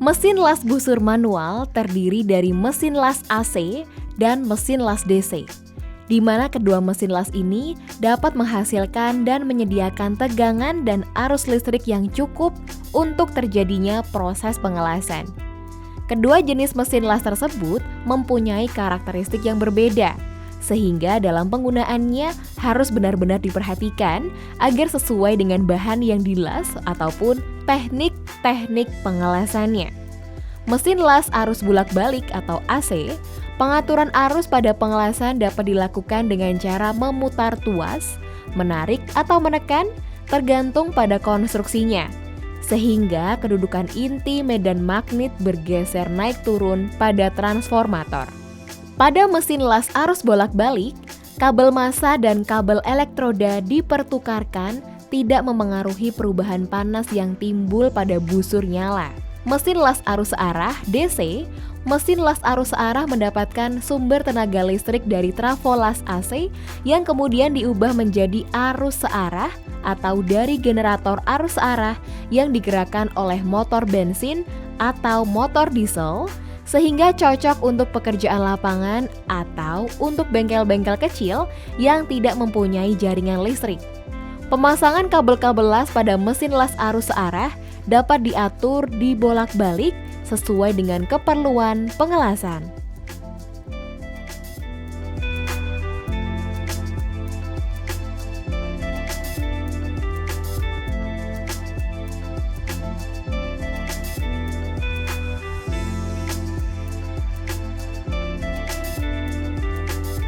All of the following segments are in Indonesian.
Mesin las busur manual terdiri dari mesin las AC dan mesin las DC, di mana kedua mesin las ini dapat menghasilkan dan menyediakan tegangan dan arus listrik yang cukup untuk terjadinya proses pengelasan. Kedua jenis mesin las tersebut mempunyai karakteristik yang berbeda, sehingga dalam penggunaannya harus benar-benar diperhatikan agar sesuai dengan bahan yang dilas ataupun teknik-teknik pengelasannya. Mesin las arus bolak-balik atau AC, pengaturan arus pada pengelasan dapat dilakukan dengan cara memutar tuas, menarik atau menekan, tergantung pada konstruksinya, sehingga kedudukan inti medan magnet bergeser naik turun pada transformator. Pada mesin las arus bolak-balik, kabel massa dan kabel elektroda dipertukarkan tidak memengaruhi perubahan panas yang timbul pada busur nyala. Mesin las arus searah DC, mesin las arus searah mendapatkan sumber tenaga listrik dari trafo las AC yang kemudian diubah menjadi arus searah atau dari generator arus searah yang digerakkan oleh motor bensin atau motor diesel, sehingga cocok untuk pekerjaan lapangan atau untuk bengkel-bengkel kecil yang tidak mempunyai jaringan listrik. Pemasangan kabel-kabel las pada mesin las arus searah dapat diatur dibolak-balik sesuai dengan keperluan pengelasan.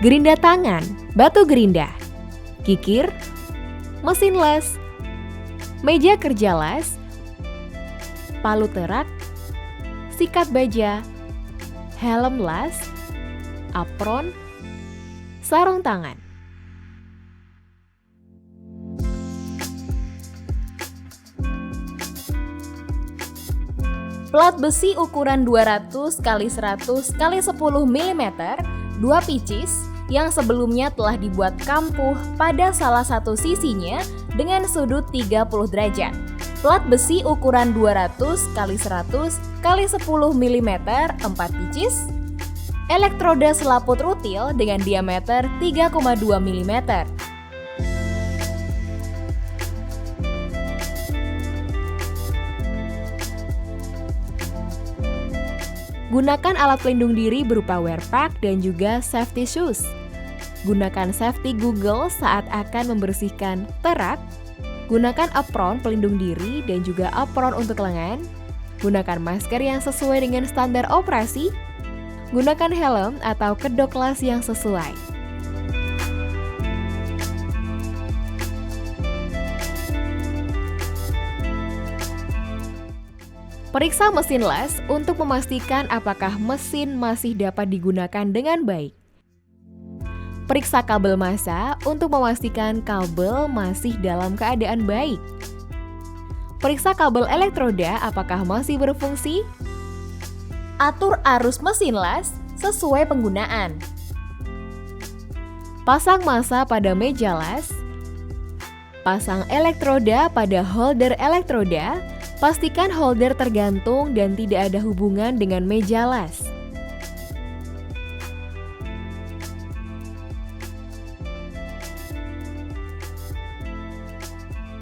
Gerinda tangan, batu gerinda, kikir, mesin las, meja kerja las, palu terak, sikat baja, helm las, apron, sarung tangan. Plat besi ukuran 200 x 100 x 10 mm, 2 pieces yang sebelumnya telah dibuat kampuh pada salah satu sisinya dengan sudut 30 derajat. Plat besi ukuran 200 x 100 x 10 mm, 4 pieces. Elektroda selaput rutil dengan diameter 3,2 mm. Gunakan alat pelindung diri berupa wear pack dan juga safety shoes. Gunakan safety Google saat akan membersihkan terak. Gunakan apron pelindung diri dan juga apron untuk lengan. Gunakan masker yang sesuai dengan standar operasi. Gunakan helm atau kedok las yang sesuai. Periksa mesin las untuk memastikan apakah mesin masih dapat digunakan dengan baik. Periksa kabel massa untuk memastikan kabel masih dalam keadaan baik. Periksa kabel elektroda apakah masih berfungsi. Atur arus mesin las sesuai penggunaan. Pasang massa pada meja las. Pasang elektroda pada holder elektroda. Pastikan holder tergantung dan tidak ada hubungan dengan meja las.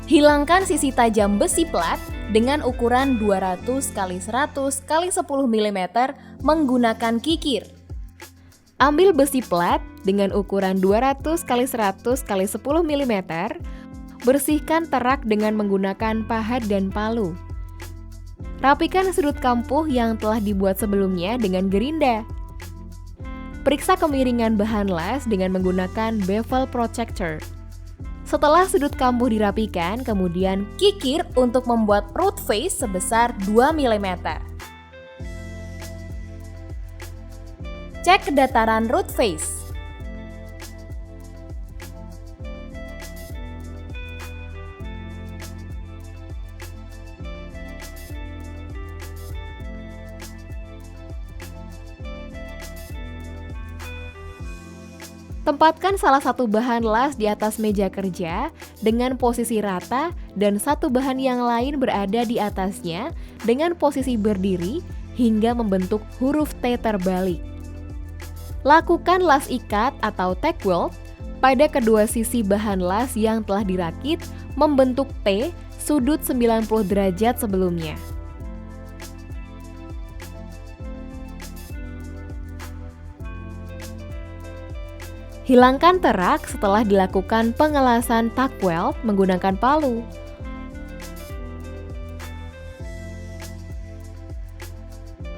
Hilangkan sisi tajam besi plat dengan ukuran 200 x 100 x 10 mm menggunakan kikir. Ambil besi plat dengan ukuran 200 x 100 x 10 mm. Bersihkan terak dengan menggunakan pahat dan palu. Rapikan sudut kampuh yang telah dibuat sebelumnya dengan gerinda. Periksa kemiringan bahan las dengan menggunakan bevel protector. Setelah sudut kampuh dirapikan, kemudian kikir untuk membuat root face sebesar 2 mm. Cek kedataran root face. Tempatkan salah satu bahan las di atas meja kerja dengan posisi rata dan satu bahan yang lain berada di atasnya dengan posisi berdiri hingga membentuk huruf T terbalik. Lakukan las ikat atau tack weld pada kedua sisi bahan las yang telah dirakit membentuk T sudut 90 derajat sebelumnya. Hilangkan terak setelah dilakukan pengelasan tack weld menggunakan palu.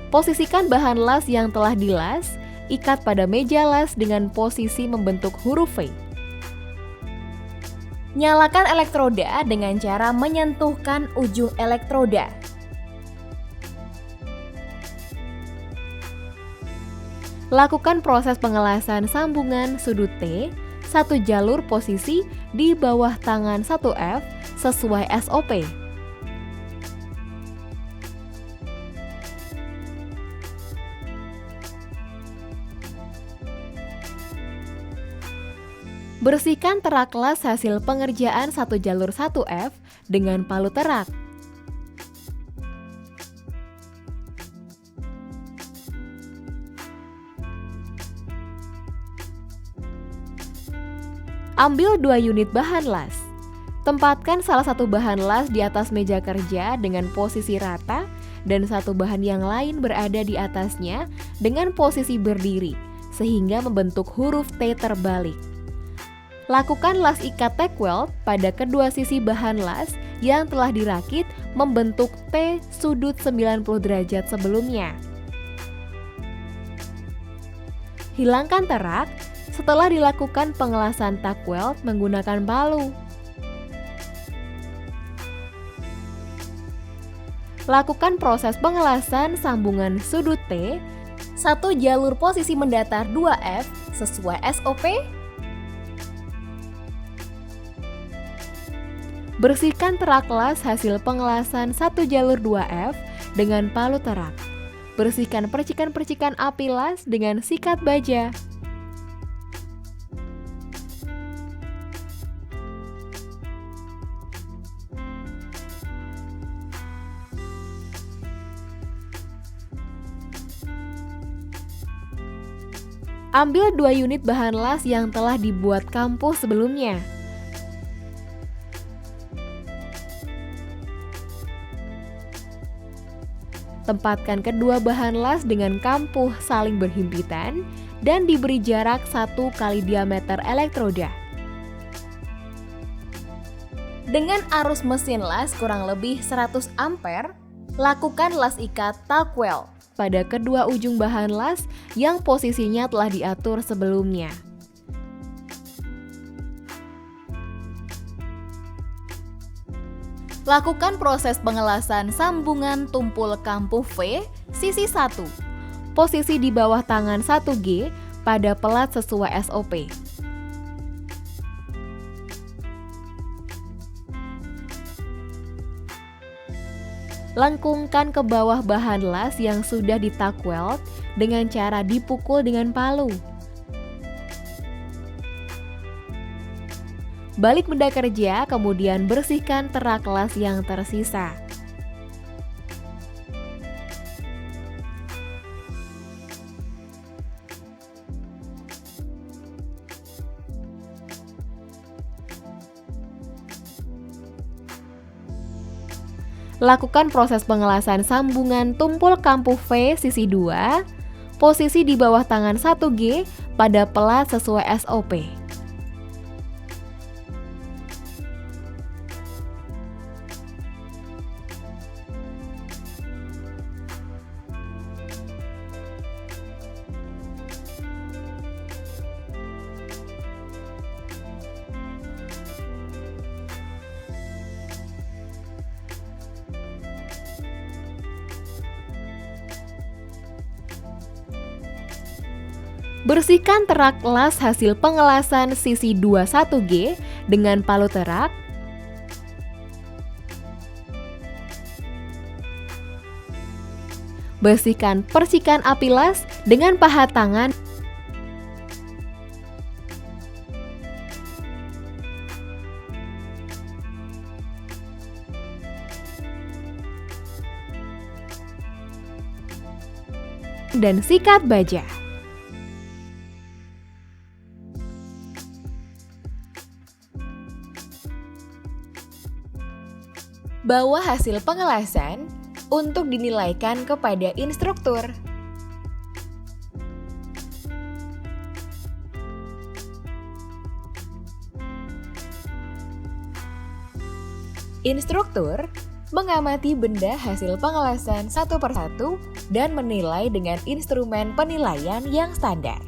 Posisikan bahan las yang telah dilas, ikat pada meja las dengan posisi membentuk huruf V. Nyalakan elektroda dengan cara menyentuhkan ujung elektroda. Lakukan proses pengelasan sambungan sudut T, satu jalur posisi di bawah tangan 1F sesuai SOP. Bersihkan terak las hasil pengerjaan satu jalur 1F dengan palu terak. Ambil 2 unit bahan las. Tempatkan salah satu bahan las di atas meja kerja dengan posisi rata dan satu bahan yang lain berada di atasnya dengan posisi berdiri, sehingga membentuk huruf T terbalik. Lakukan las ikat tack weld pada kedua sisi bahan las yang telah dirakit membentuk T sudut 90 derajat sebelumnya. Hilangkan terak setelah dilakukan pengelasan tack weld menggunakan palu. Lakukan proses pengelasan sambungan sudut T, satu jalur posisi mendatar 2F sesuai SOP. Bersihkan terak las hasil pengelasan satu jalur 2F dengan palu terak. Bersihkan percikan-percikan api las dengan sikat baja. Ambil 2 unit bahan las yang telah dibuat kampuh sebelumnya. Tempatkan kedua bahan las dengan kampuh saling berhimpitan dan diberi jarak 1 kali diameter elektroda. Dengan arus mesin las kurang lebih 100 ampere, lakukan las ikat tack weld pada kedua ujung bahan las yang posisinya telah diatur sebelumnya. Lakukan proses pengelasan sambungan tumpul kampuh V sisi 1, posisi di bawah tangan 1G pada pelat sesuai SOP. Lengkungkan ke bawah bahan las yang sudah di tack weld dengan cara dipukul dengan palu. Balik benda kerja, kemudian bersihkan terak las yang tersisa. Lakukan proses pengelasan sambungan tumpul kampuh V sisi 2, posisi di bawah tangan 1G pada pelat sesuai SOP. Bersihkan terak las hasil pengelasan sisi 21G dengan palu terak. Bersihkan percikan api las dengan paha tangan. dan sikat baja. Bawa hasil pengelasan untuk dinilaikan kepada instruktur. Instruktur mengamati benda hasil pengelasan satu persatu dan menilai dengan instrumen penilaian yang standar.